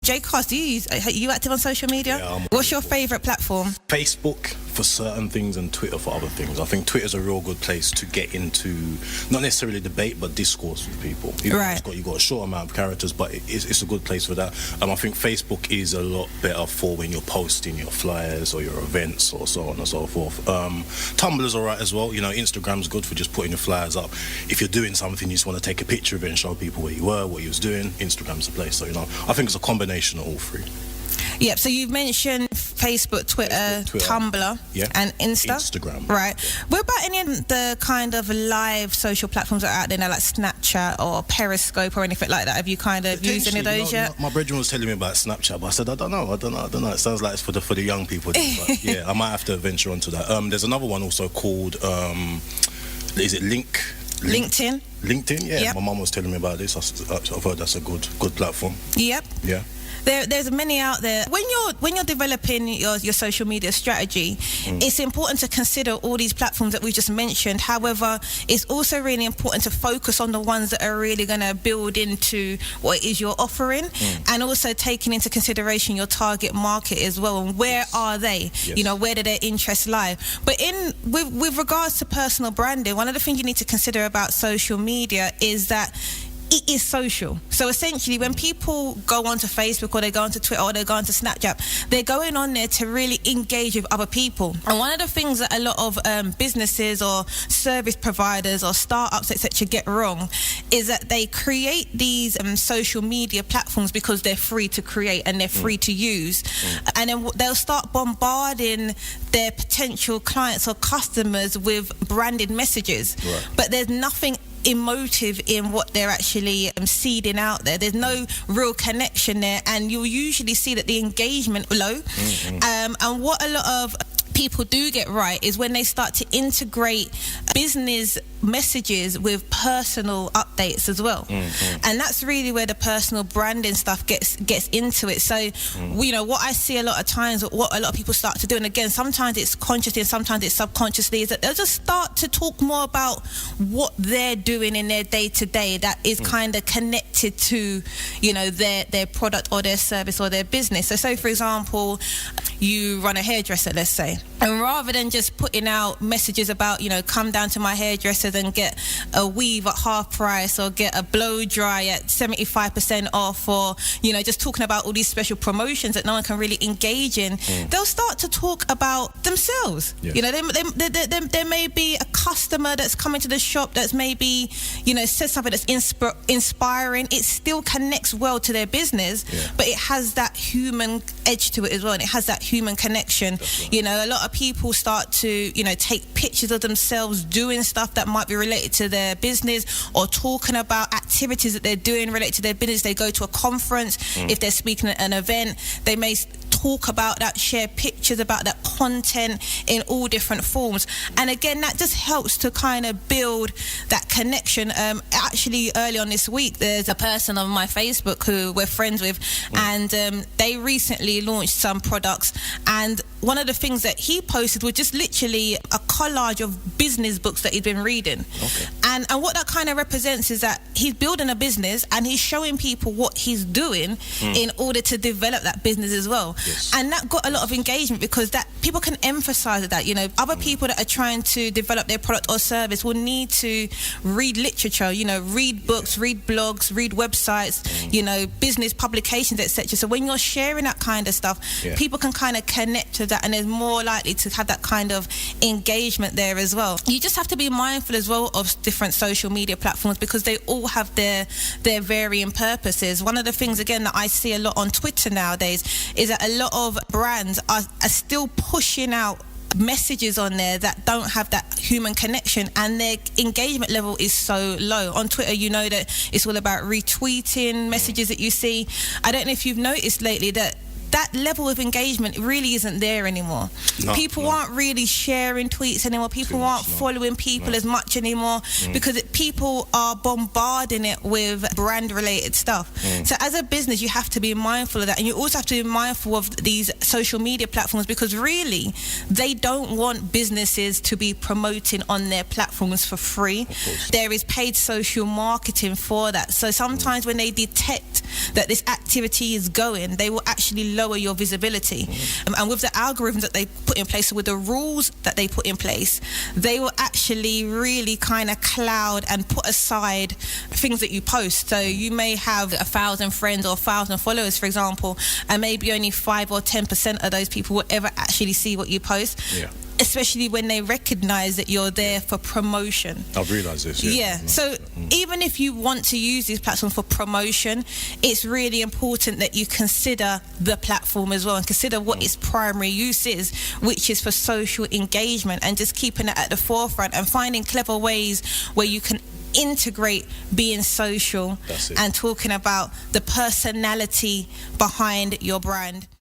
Kast, are you active on social media? Yeah, What's your favourite platform? Facebook for certain things and Twitter for other things. I think Twitter's a real good place to get into, not necessarily debate, but discourse with people. Right. You've got a short amount of characters, but it's a good place for that. I think Facebook is a lot better for when you're posting your flyers or your events or so on and so forth. Tumblr's alright as well. Instagram's good for just putting your flyers up. If you're doing something, you just want to take a picture of it and show people where you were, what you was doing, Instagram's the place. So, I think it's a combination of all three. Yep, so you've mentioned Facebook, Twitter, Tumblr, and Instagram. Right. What about any of the kind of live social platforms that are out there now, like Snapchat or Periscope or anything like that? Have you kind of used any of those yet? My brethren was telling me about Snapchat, but I said, I don't know. It sounds like it's for the young people. But yeah, I might have to venture onto that. There's another one also called, is it LinkedIn? LinkedIn, yeah. Yep. My mum was telling me about this. I've heard that's a good platform. Yep. Yeah. There's many out there. When you're developing your social media strategy, it's important to consider all these platforms that we've just mentioned. However, it's also really important to focus on the ones that are really going to build into what it is you're offering, and also taking into consideration your target market as well, and where are they? Yes. Where do their interests lie? But with regards to personal branding, one of the things you need to consider about social media is that it is social. So essentially, when people go onto Facebook or they go onto Twitter or they go onto Snapchat, they're going on there to really engage with other people. And one of the things that a lot of businesses or service providers or startups, etc., get wrong is that they create these social media platforms because they're free to create and they're free to use. And then they'll start bombarding their potential clients or customers with branded messages. Right. But there's nothing emotive in what they're actually seeding out there. There's no real connection there, and you'll usually see that the engagement low. And what a lot of people do get right is when they start to integrate business messages with personal updates as well. And that's really where the personal branding stuff gets into it. So what I see a lot of times, what a lot of people start to do, and again, sometimes it's consciously and sometimes it's subconsciously, is that they'll just start to talk more about what they're doing in their day-to-day that is kind of connected to their product or their service or their business. So for example, you run a hairdresser, let's say, and rather than just putting out messages about come down to my hairdresser and get a weave at half price or get a blow dry at 75% off, or just talking about all these special promotions that no one can really engage in, they'll start to talk about themselves. There may be a customer that's coming to the shop that's maybe says something that's inspiring. It still connects well to their business, but it has that human edge to it as well, and it has that human connection. A lot of people start to take pictures of themselves doing stuff that might be related to their business, or talking about activities that they're doing related to their business. They go to a conference, if they're speaking at an event, they may talk about that, share pictures about that content in all different forms. And again, that just helps to kind of build that connection. Actually, early on this week, there's a person on my Facebook who we're friends with, and they recently launched some products, and one of the things that he posted was just literally a collage of business books that he'd been reading. And what that kind of represents is that he's building a business and he's showing people what he's doing in order to develop that business as well. And that got a lot of engagement because that people can emphasize that other people that are trying to develop their product or service will need to read literature, read books, read blogs, read websites, business publications, etc. So when you're sharing that kind of stuff, people can kind of connect to that, and they're more likely to have that kind of engagement there as well. You just have to be mindful as well of different social media platforms because they all have their varying purposes. One of the things, again, that I see a lot on Twitter nowadays is that a lot of brands are still pushing out messages on there that don't have that human connection, and their engagement level is so low. On Twitter, that it's all about retweeting messages that you see. I don't know if you've noticed lately that that level of engagement really isn't there anymore. People aren't really sharing tweets anymore. People aren't following people as much anymore because people are bombarding it with brand related stuff. So as a business, you have to be mindful of that, and you also have to be mindful of these social media platforms, because really they don't want businesses to be promoting on their platforms for free. There is paid social marketing for that. So sometimes when they detect that this activity is going, they will actually lower your visibility. And with the algorithms that they put in place, so with the rules that they put in place, they will actually really kind of cloud and put aside things that you post. So you may have 1,000 friends or 1,000 followers, for example, and maybe only 5 or 10% of those people will ever actually see what you post. Especially when they recognize that you're there for promotion. I've realized this. So even if you want to use these platforms for promotion, it's really important that you consider the platform as well, and consider what its primary use is, which is for social engagement, and just keeping it at the forefront and finding clever ways where you can integrate being social and talking about the personality behind your brand.